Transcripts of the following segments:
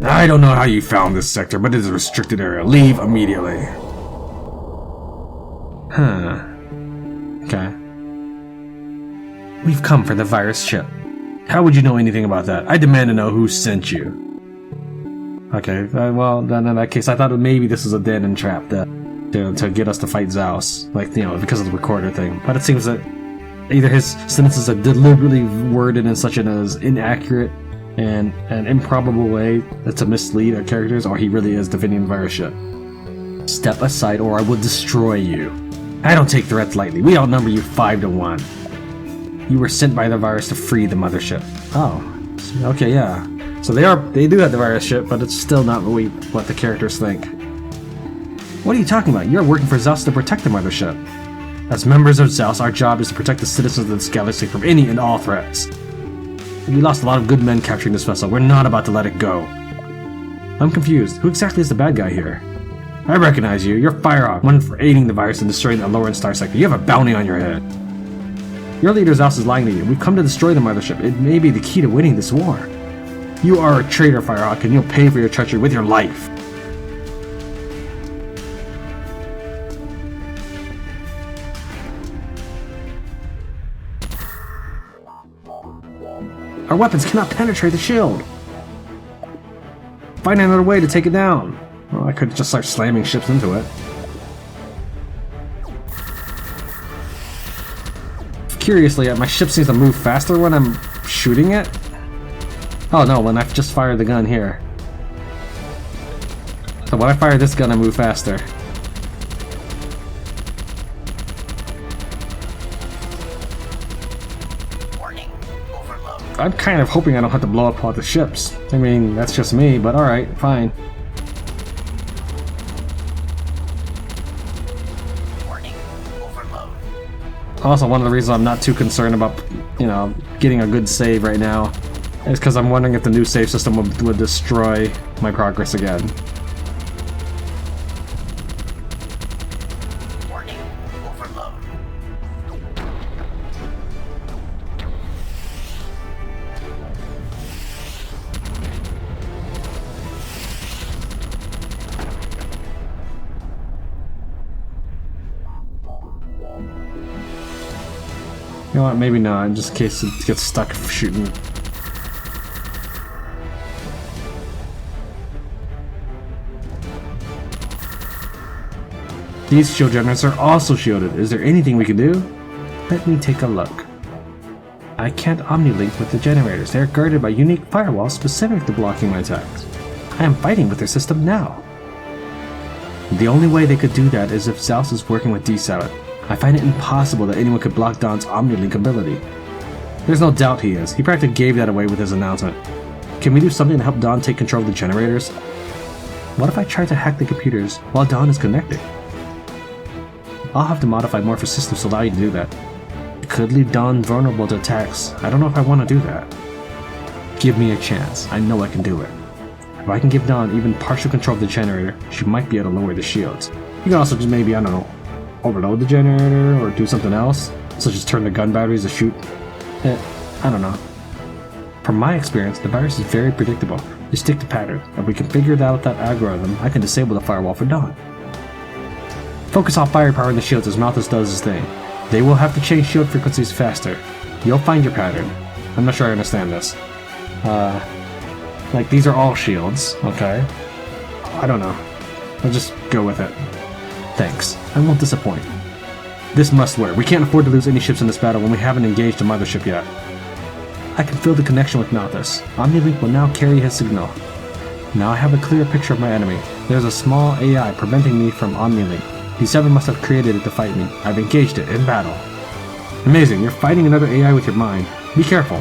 I don't know how you found this sector, but it is a restricted area. Leave immediately. Huh. Okay. We've come for the virus ship. How would you know anything about that? I demand to know who sent you. Okay, well, then in that case, I thought maybe this was a dead-end trap to get us to fight Zaus. Like, you know, because of the recorder thing. But it seems that either his sentences are deliberately worded in such an inaccurate and an improbable way to mislead our characters, or he really is defending the virus ship. Step aside or I will destroy you. I don't take threats lightly. We outnumber you 5 to 1. You were sent by the virus to free the mothership. Oh, okay, yeah. So they do have the virus ship, but it's still not what the characters think. What are you talking about? You're working for Zaus to protect the mothership. As members of Zaus, our job is to protect the citizens of this galaxy from any and all threats. We lost a lot of good men capturing this vessel. We're not about to let it go. I'm confused. Who exactly is the bad guy here? I recognize you. You're Firehawk, one for aiding the virus and destroying the Aloran star sector. You have a bounty on your head. Your leader Zaus is lying to you. We've come to destroy the mothership. It may be the key to winning this war. You are a traitor, Firehawk, and you'll pay for your treachery with your life. Our weapons cannot penetrate the shield. Find another way to take it down. Well, I could just start slamming ships into it. Curiously, my ship seems to move faster when I'm shooting it. Oh no, when I've just fired the gun here. So when I fire this gun, I move faster. Warning, overload. I'm kind of hoping I don't have to blow up all the ships. I mean, that's just me, but alright, fine. Warning, overload. Also, one of the reasons I'm not too concerned about, you know, getting a good save right now is because I'm wondering if the new save system would destroy my progress again. Warning, overload. You know what, maybe not, just in case it gets stuck shooting. These shield generators are also shielded. Is there anything we can do? Let me take a look. I can't omni-link with the generators. They are guarded by unique firewalls specific to blocking my attacks. I am fighting with their system now. The only way they could do that is if Zaus is working with D7. I find it impossible that anyone could block Don's omni-link ability. There's no doubt he is. He practically gave that away with his announcement. Can we do something to help Don take control of the generators? What if I try to hack the computers while Don is connected? I'll have to modify Morphe's systems to allow you to do that. It could leave Dawn vulnerable to attacks. I don't know if I want to do that. Give me a chance. I know I can do it. If I can give Dawn even partial control of the generator, she might be able to lower the shields. You can also just maybe, I don't know, overload the generator or do something else, such as turn the gun batteries to shoot. I don't know. From my experience, the virus is very predictable. They stick to patterns. If we can figure out that algorithm, I can disable the firewall for Dawn. Focus on firepower in the shields as Malthus does his thing. They will have to change shield frequencies faster. You'll find your pattern. I'm not sure I understand this. Like, these are all shields, okay? I don't know. I'll just go with it. Thanks. I won't disappoint. This must work. We can't afford to lose any ships in this battle when we haven't engaged the mothership yet. I can feel the connection with Malthus. Omnilink will now carry his signal. Now I have a clear picture of my enemy. There's a small AI preventing me from Omnilink. D7 must have created it to fight me. I've engaged it in battle. Amazing, you're fighting another AI with your mind. Be careful.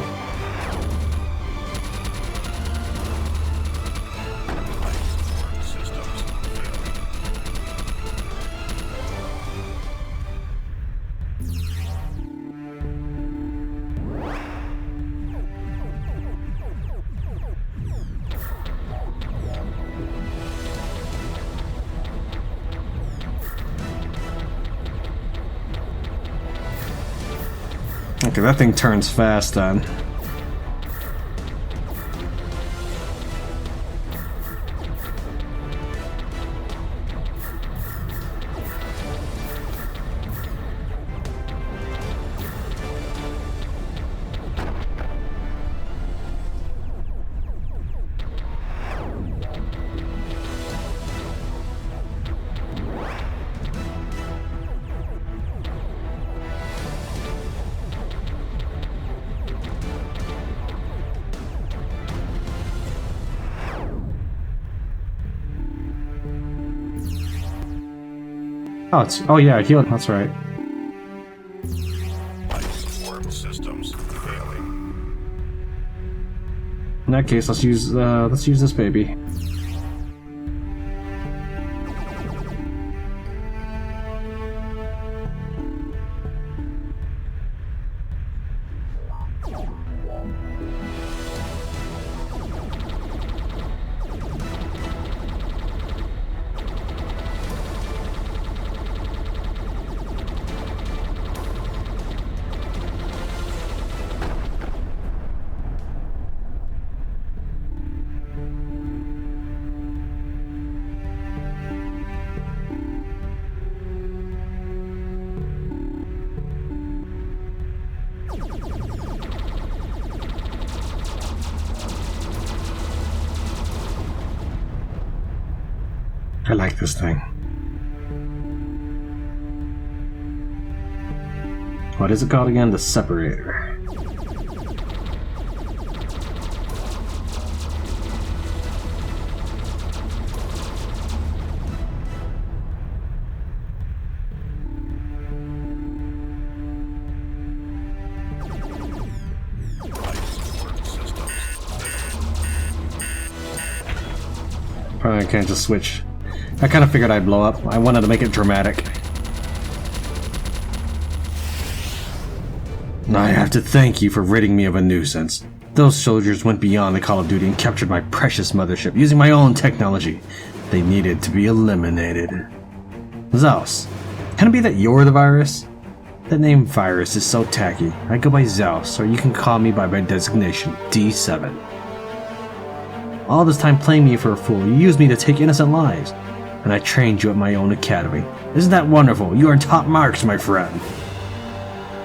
Okay, that thing turns fast then. Oh yeah, healed. That's right. Life support systems failing. In that case, let's use this baby. I like this thing. What is it called again? The separator. Probably can't just switch. I kind of figured I'd blow up. I wanted to make it dramatic. I have to thank you for ridding me of a nuisance. Those soldiers went beyond the Call of Duty and captured my precious mothership using my own technology. They needed to be eliminated. Zeus, can it be that you're the virus? That name virus is so tacky. I go by Zeus, or you can call me by my designation, D7. All this time playing me for a fool, you used me to take innocent lives. And I trained you at my own academy. Isn't that wonderful? You are in top marks, my friend.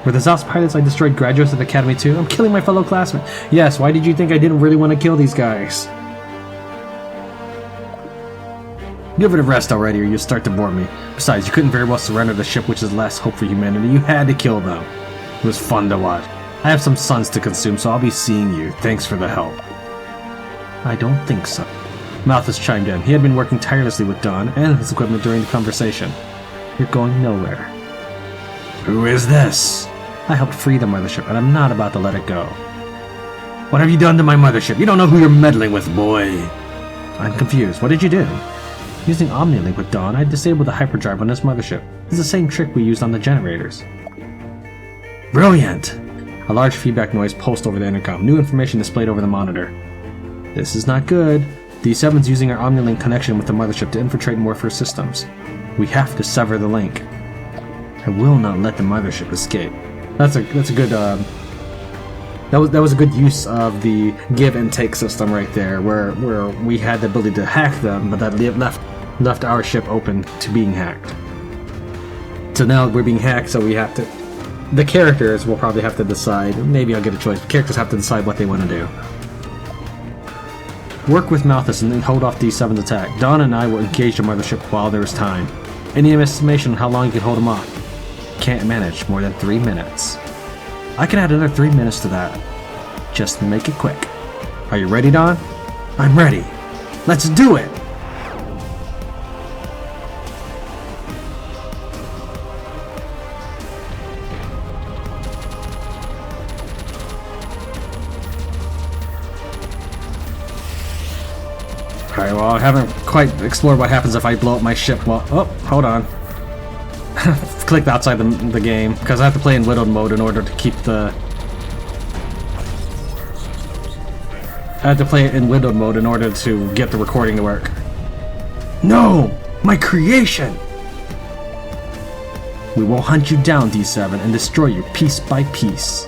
Were the Zeus pilots I destroyed graduates of the academy too? I'm killing my fellow classmates. Yes, why did you think I didn't really want to kill these guys? Give it a rest already or you'll start to bore me. Besides, you couldn't very well surrender the ship, which is last hope for humanity. You had to kill them. It was fun to watch. I have some suns to consume, so I'll be seeing you. Thanks for the help. I don't think so. Malthus chimed in. He had been working tirelessly with Don and his equipment during the conversation. You're going nowhere. Who is this? I helped free the mothership, and I'm not about to let it go. What have you done to my mothership? You don't know who you're meddling with, boy. I'm confused. What did you do? Using Omni Link with Dawn, I disabled the hyperdrive on this mothership. It's the same trick we used on the generators. Brilliant! A large feedback noise pulsed over the intercom. New information displayed over the monitor. This is not good. D7's using our Omni-Link connection with the mothership to infiltrate Morpher's systems. We have to sever the link. I will not let the mothership escape. That's a good that was a good use of the give and take system right there, where we had the ability to hack them, but that left our ship open to being hacked. So now we're being hacked, so we have to. The characters will probably have to decide. Maybe I'll get a choice. The characters have to decide what they want to do. Work with Malthus and then hold off D7's attack. Dawn and I will engage the mothership while there is time. Any estimation on how long you can hold him off? Can't manage more than 3 minutes. I can add another 3 minutes to that. Just make it quick. Are you ready, Dawn? I'm ready. Let's do it! Alright, well, I haven't quite explored what happens if I blow up my ship. Well, oh, hold on. Clicked outside the game, because I have to play in widowed mode in order to keep the... I have to play it in widowed mode in order to get the recording to work. No! My creation! We will hunt you down, D7, and destroy you piece by piece.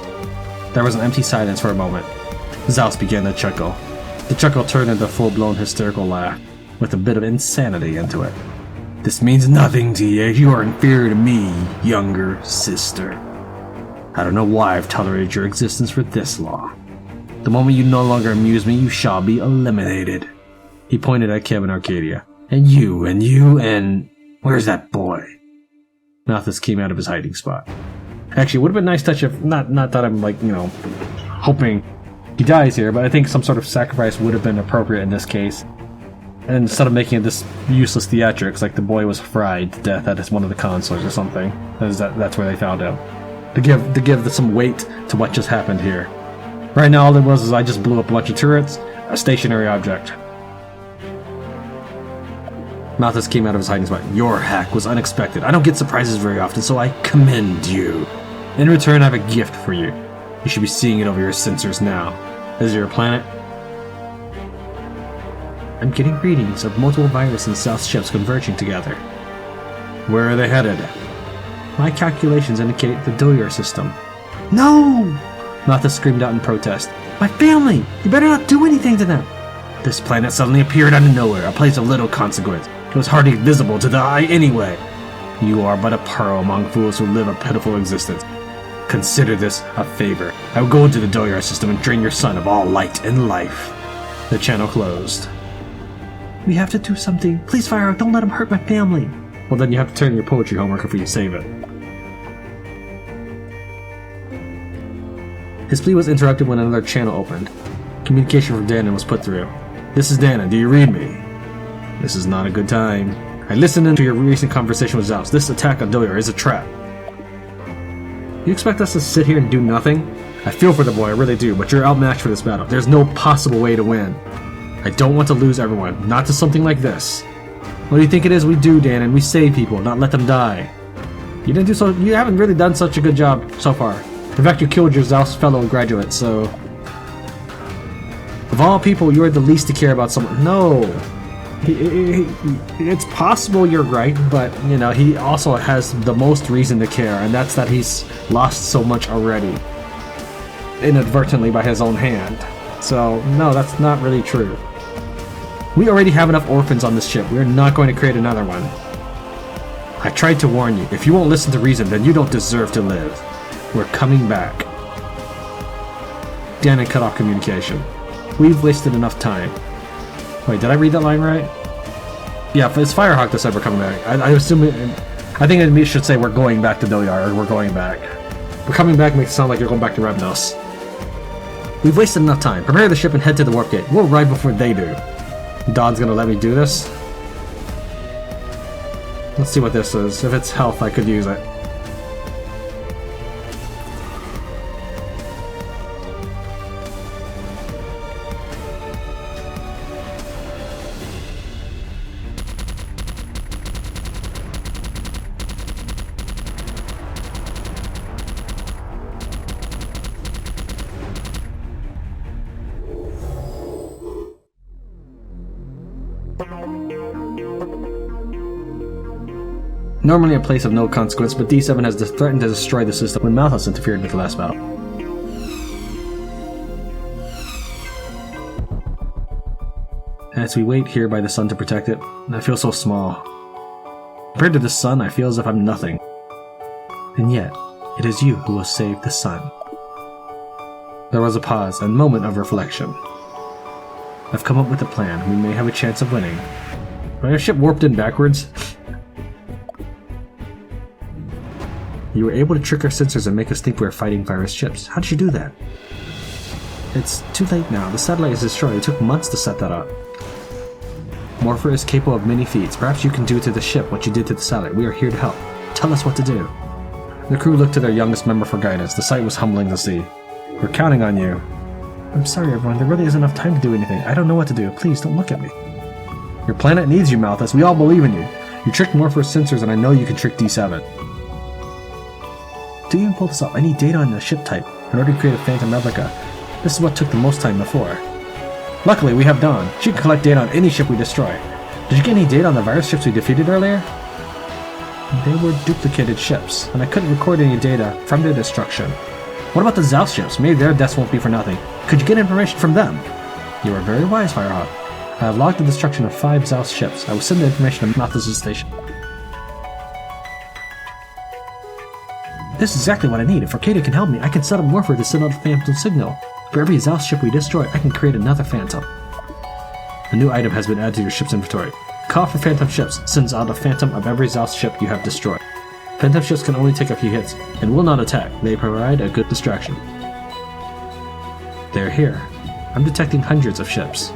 There was an empty silence for a moment. Zeus began to chuckle. The chuckle turned into a full-blown hysterical laugh, with a bit of insanity into it. This means nothing to you. You are inferior to me, younger sister. I don't know why I've tolerated your existence for this long. The moment you no longer amuse me, you shall be eliminated. He pointed at Kevin Arcadia. And you, where's that boy? Malthus came out of his hiding spot. Actually, it would have been a nice touch if, not that I'm like, hoping he dies here, but I think some sort of sacrifice would have been appropriate in this case. And instead of making it this useless theatrics, like the boy was fried to death at one of the consoles or something, that's where they found him. To give some weight to what just happened here. Right now, all it was is I just blew up a bunch of turrets, a stationary object. Malthus came out of his hiding spot. Your hack was unexpected. I don't get surprises very often, so I commend you. In return, I have a gift for you. You should be seeing it over your sensors now. Is it your planet? I'm getting readings of multiple virus and stealth ships converging together. Where are they headed? My calculations indicate the Doyer system. No! Malthus screamed out in protest. My family! You better not do anything to them! This planet suddenly appeared out of nowhere, a place of little consequence. It was hardly visible to the eye anyway. You are but a pearl among fools who live a pitiful existence. Consider this a favor. I will go into the Doyer system and drain your son of all light and life. The channel closed. We have to do something. Please, Firehawk, don't let him hurt my family. Well, then you have to turn in your poetry homework before you save it. His plea was interrupted when another channel opened. Communication from Dana was put through. This is Dana. Do you read me? This is not a good time. I listened into your recent conversation with Zeus. This attack on Doyer is a trap. You expect us to sit here and do nothing? I feel for the boy, I really do, but you're outmatched for this battle. There's no possible way to win. I don't want to lose everyone, not to something like this. What do you think it is we do, Dan? And we save people, not let them die. You haven't really done such a good job so far. In fact, you killed your Zeus fellow graduate, so... Of all people, you're the least to care about someone. No! It's possible you're right, but, you know, he also has the most reason to care, and that's that he's lost so much already. Inadvertently by his own hand. So, no, that's not really true. We already have enough orphans on this ship. We're not going to create another one. I tried to warn you. If you won't listen to reason, then you don't deserve to live. We're coming back. Dana cut off communication. We've wasted enough time. Wait, did I read that line right? Yeah, it's Firehawk that said we're coming back. I think it should say we're going back to Doyar, or we're going back. We're coming back makes it sound like you're going back to Rebnos. We've wasted enough time. Prepare the ship and head to the warp gate. We'll arrive before they do. Don's gonna let me do this. Let's see what this is. If it's health, I could use it. Normally a place of no consequence, but D7 has threatened to destroy the system when Malthus interfered with the last battle. As we wait here by the sun to protect it, I feel so small. Compared to the sun, I feel as if I'm nothing. And yet, it is you who will save the sun. There was a pause, a moment of reflection. I've come up with a plan. We may have a chance of winning. But our ship warped in backwards. You were able to trick our sensors and make us think we were fighting virus ships. How did you do that? It's too late now. The satellite is destroyed. It took months to set that up. Morpher is capable of many feats. Perhaps you can do to the ship what you did to the satellite. We are here to help. Tell us what to do. The crew looked to their youngest member for guidance. The sight was humbling to see. We're counting on you. I'm sorry, everyone. There really isn't enough time to do anything. I don't know what to do. Please, don't look at me. Your planet needs you, Malthus. We all believe in you. You tricked Morpher's sensors, and I know you can trick D7. To even pull this off, I need data on the ship type in order to create a Phantom replica. This is what took the most time before. Luckily, we have Dawn. She can collect data on any ship we destroy. Did you get any data on the virus ships we defeated earlier? They were duplicated ships, and I couldn't record any data from their destruction. What about the Zeus ships? Maybe their deaths won't be for nothing. Could you get information from them? You are very wise, Firehawk. I have logged the destruction of 5 Zeus ships. I will send the information to Malthus' station. This is exactly what I need. If Arcadia can help me, I can set up Morpher to send out a Phantom signal. For every Zeus ship we destroy, I can create another Phantom. A new item has been added to your ship's inventory. Call for Phantom ships sends out a Phantom of every Zeus ship you have destroyed. Phantom ships can only take a few hits and will not attack. They provide a good distraction. They're here. I'm detecting hundreds of ships.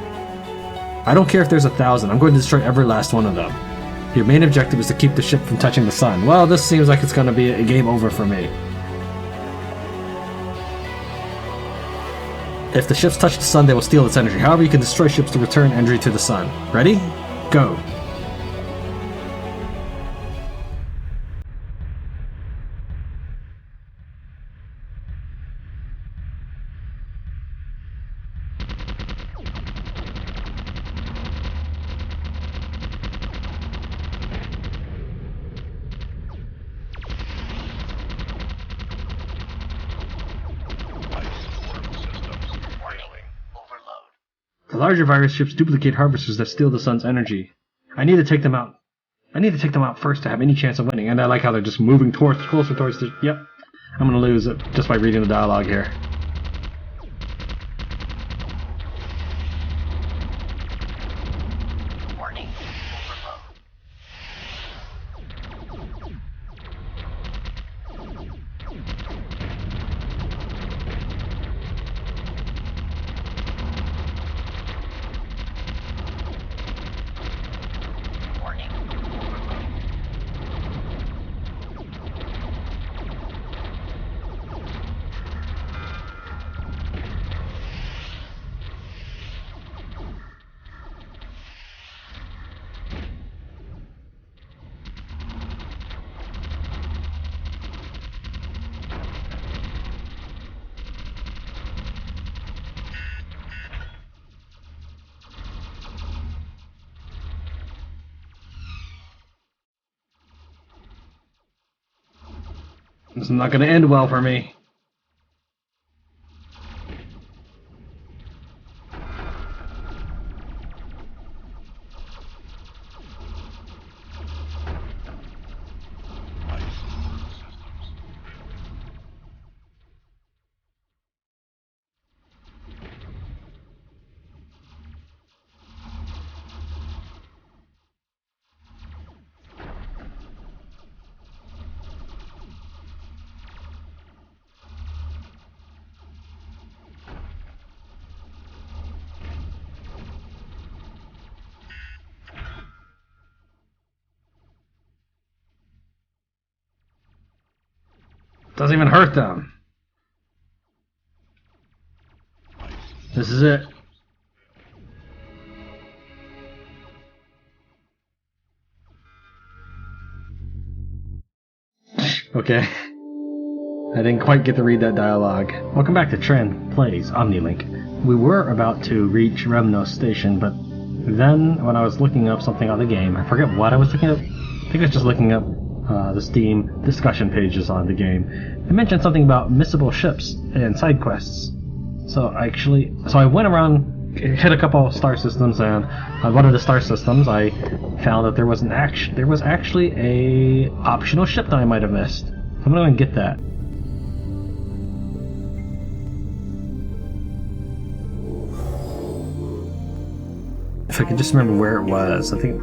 I don't care if there's 1,000. I'm going to destroy every last one of them. Your main objective is to keep the ship from touching the sun. Well, this seems like it's going to be a game over for me. If the ships touch the sun, they will steal its energy. However, you can destroy ships to return energy to the sun. Ready? Go. The larger virus ships duplicate harvesters that steal the sun's energy. I need to take them out. I need to take them out first to have any chance of winning. And I like how they're just moving closer towards the... Yep. I'm gonna lose it just by reading the dialogue here. Warning. Overload. Warning. This is not gonna end well for me. Doesn't even hurt them. This is it. Okay. I didn't quite get to read that dialogue. Welcome back to Tran Plays OmniLink. We were about to reach Remnos Station, but then when I was looking up something on the game, I forget what I was looking up. I think I was just looking up the Steam discussion pages on the game. It mentioned something about missable ships and side quests. So I went around, hit a couple star systems, and on one of the star systems I found that there was actually a optional ship that I might have missed. So I'm gonna go and get that. If I could just remember where it was, I think.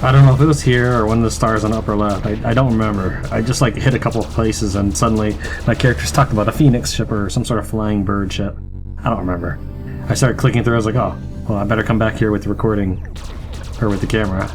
I don't know if it was here or one of the stars on the upper left. I don't remember. I just hit a couple of places and suddenly my character's talking about a phoenix ship or some sort of flying bird ship. I don't remember. I started clicking through, I was like, oh, well, I better come back here with the recording, or with the camera.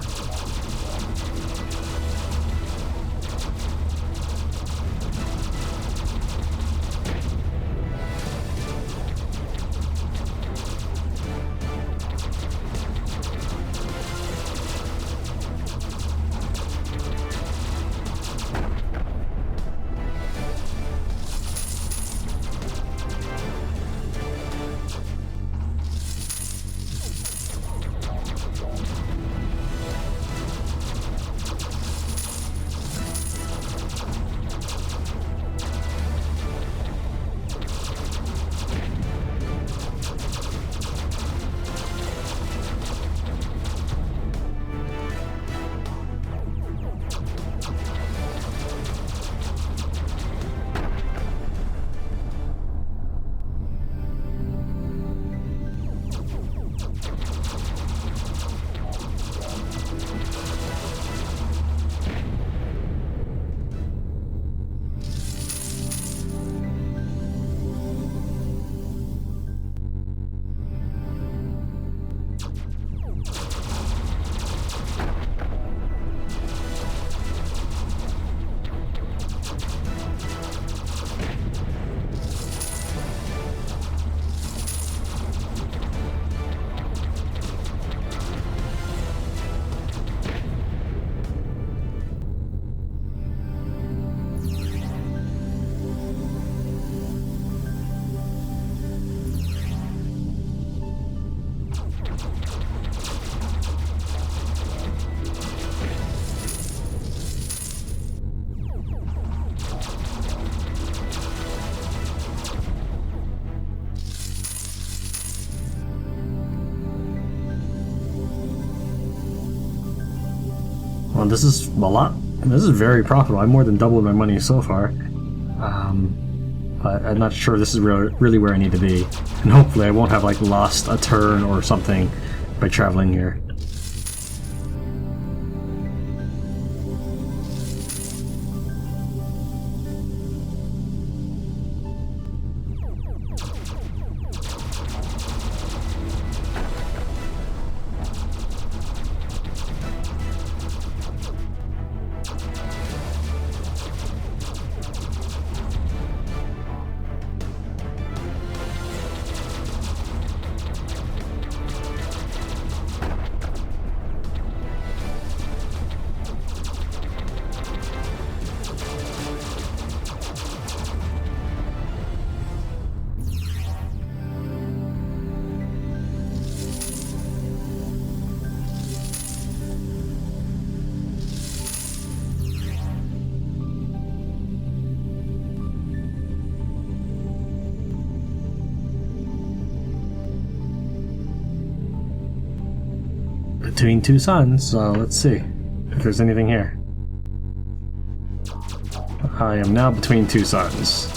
Well, this is a lot. This is very profitable. I more than doubled my money so far. But I'm not sure this is really where I need to be. And hopefully I won't have like lost a turn or something by traveling here. Between two suns, so let's see if there's anything here. I am now between two suns.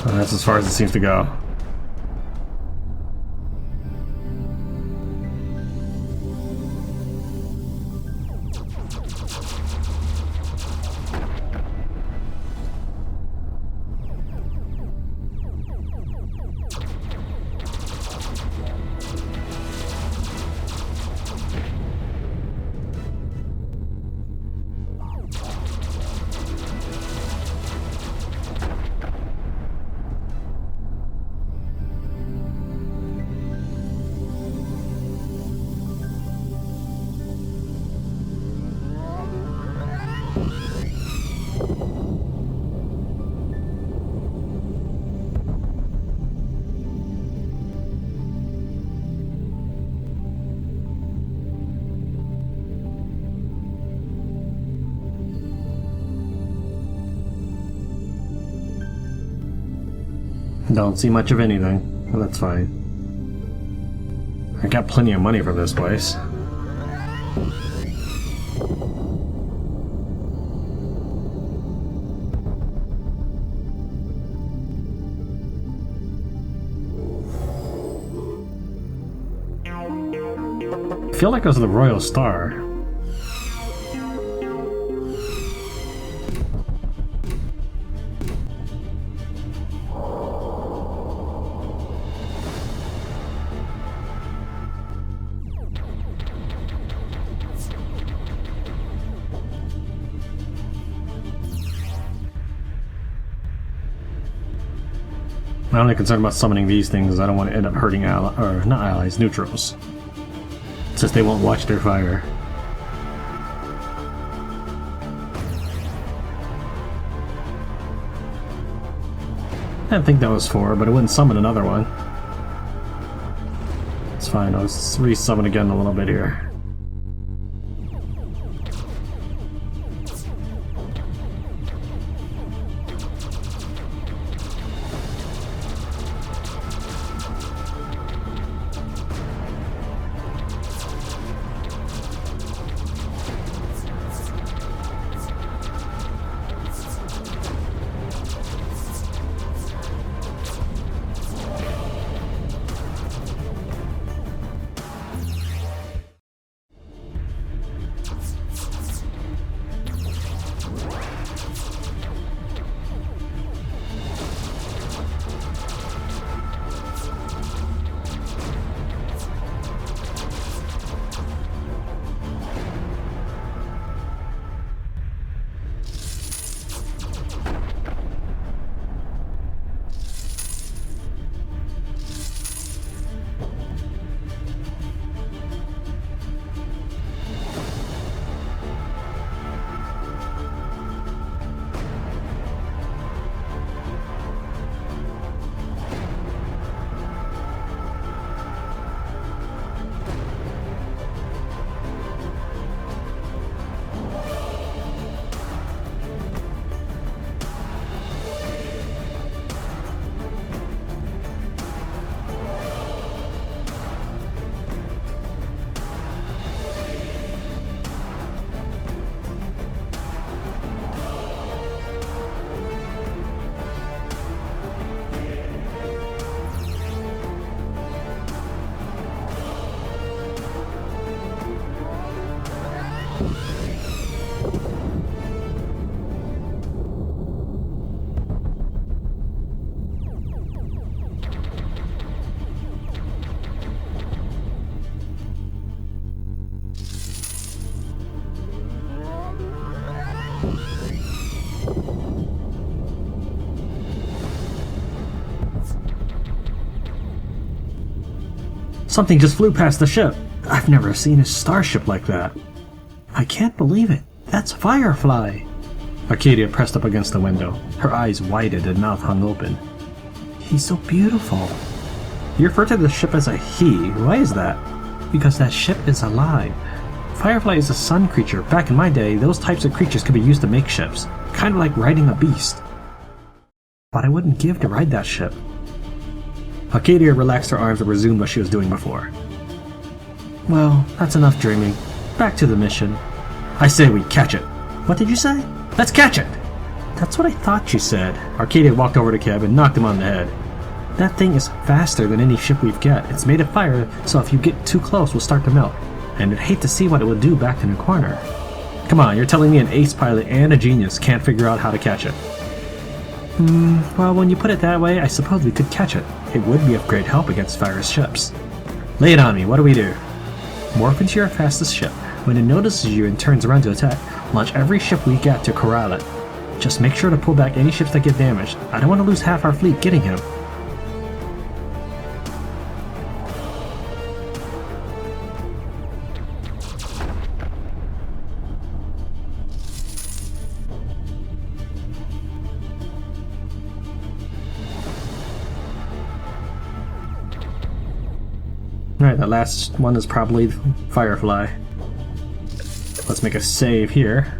That's as far as it seems to go. Don't see much of anything. Well, that's fine. I got plenty of money from this place. I feel like it was the Royal Star. My only concern about summoning these things is I don't want to end up hurting neutrals. Since they won't watch their fire. I didn't think that was 4, but it wouldn't summon another one. It's fine, I'll just re-summon again a little bit here. Something just flew past the ship. I've never seen a starship like that. I can't believe it. That's Firefly. Arcadia pressed up against the window. Her eyes widened and mouth hung open. He's so beautiful. You refer to the ship as a he. Why is that? Because that ship is alive. Firefly is a sun creature. Back in my day, those types of creatures could be used to make ships. Kind of like riding a beast. But I wouldn't give to ride that ship. Arcadia relaxed her arms and resumed what she was doing before. Well, that's enough dreaming. Back to the mission. I say we catch it. What did you say? Let's catch it! That's what I thought you said. Arcadia walked over to Keb and knocked him on the head. That thing is faster than any ship we've got. It's made of fire, so if you get too close, we'll start to melt. And I'd hate to see what it would do back in the corner. Come on, you're telling me an ace pilot and a genius can't figure out how to catch it. Well, when you put it that way, I suppose we could catch it. It would be of great help against Fire's ships. Lay it on me, what do we do? Morph into your fastest ship. When it notices you and turns around to attack, launch every ship we get to corral it. Just make sure to pull back any ships that get damaged. I don't want to lose half our fleet getting him. Alright, the last one is probably Firefly. Let's make a save here.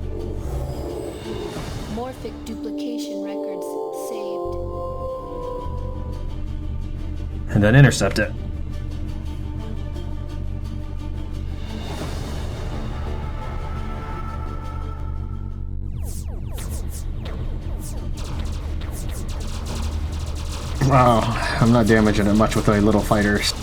Morphic duplication records saved. And then intercept it. Wow, I'm not damaging it much with my little fighters.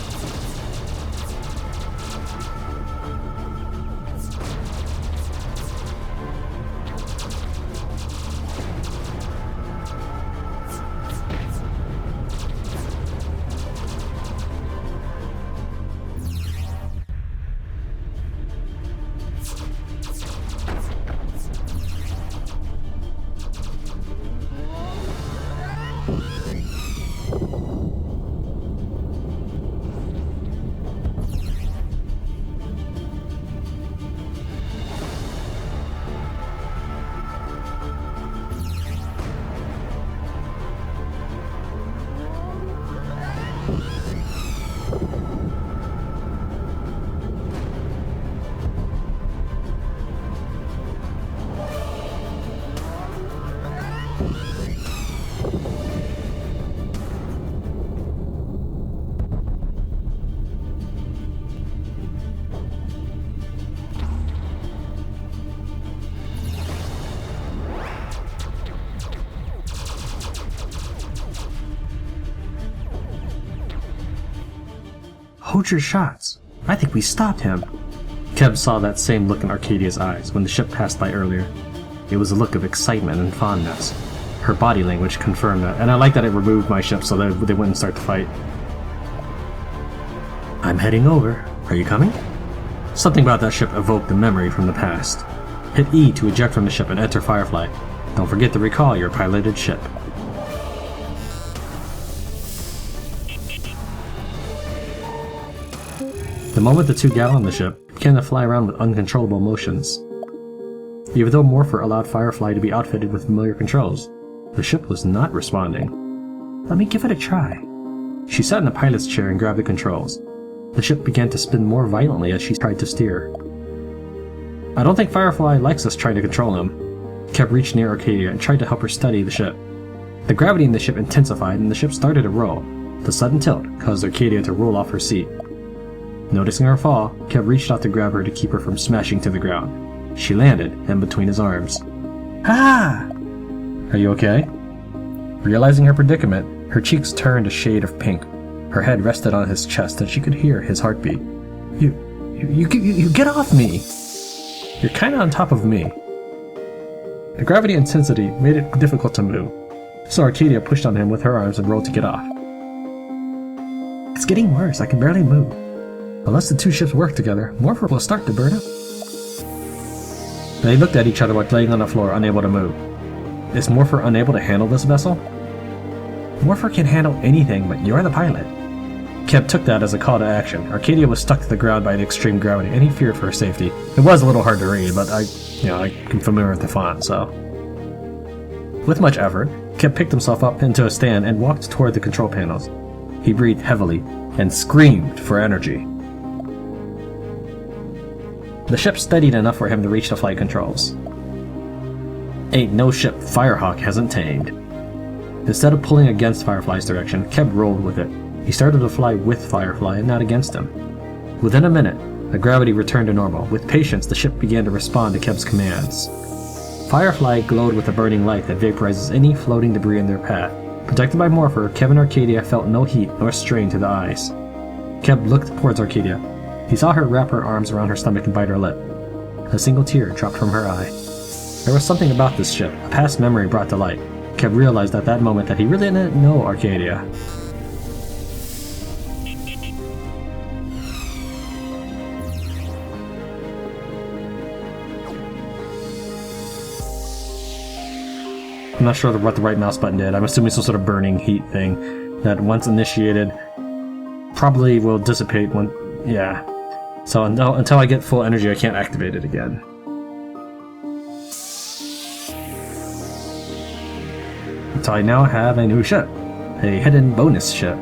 poacher's shots. I think we stopped him. Keb saw that same look in Arcadia's eyes when the ship passed by earlier. It was a look of excitement and fondness. Her body language confirmed that, and I like that it removed my ship so that they wouldn't start to fight. I'm heading over. Are you coming? Something about that ship evoked a memory from the past. Hit E to eject from the ship and enter Firefly. Don't forget to recall your piloted ship. The moment the two got on the ship, began to fly around with uncontrollable motions. Even though Morpher allowed Firefly to be outfitted with familiar controls, the ship was not responding. Let me give it a try. She sat in the pilot's chair and grabbed the controls. The ship began to spin more violently as she tried to steer. I don't think Firefly likes us trying to control him. Keb reached near Arcadia and tried to help her steady the ship. The gravity in the ship intensified and the ship started to roll. The sudden tilt caused Arcadia to roll off her seat. Noticing her fall, Keb reached out to grab her to keep her from smashing to the ground. She landed in between his arms. Ah! Are you okay? Realizing her predicament, her cheeks turned a shade of pink. Her head rested on his chest and she could hear his heartbeat. You get off me! You're kinda on top of me. The gravity intensity made it difficult to move, so Arcadia pushed on him with her arms and rolled to get off. It's getting worse, I can barely move. Unless the two ships work together, Morpher will start to burn up. They looked at each other while laying on the floor, unable to move. Is Morpher unable to handle this vessel? Morpher can handle anything, but you're the pilot. Keb took that as a call to action. Arcadia was stuck to the ground by the extreme gravity, and he feared for her safety. It was a little hard to read, but I'm familiar with the font, so. With much effort, Keb picked himself up into a stand and walked toward the control panels. He breathed heavily and screamed for energy. The ship steadied enough for him to reach the flight controls. Ain't no ship Firehawk hasn't tamed. Instead of pulling against Firefly's direction, Keb rolled with it. He started to fly with Firefly and not against him. Within a minute, the gravity returned to normal. With patience, the ship began to respond to Keb's commands. Firefly glowed with a burning light that vaporizes any floating debris in their path. Protected by Morpher, Keb and Arcadia felt no heat nor strain to the eyes. Keb looked towards Arcadia. He saw her wrap her arms around her stomach and bite her lip. A single tear dropped from her eye. There was something about this ship, a past memory brought to light. Keb realized at that moment that he really didn't know Arcadia. I'm not sure what the right mouse button did. I'm assuming some sort of burning heat thing that once initiated probably will dissipate when... yeah. So until I get full energy I can't activate it again. So I now have a new ship. A hidden bonus ship.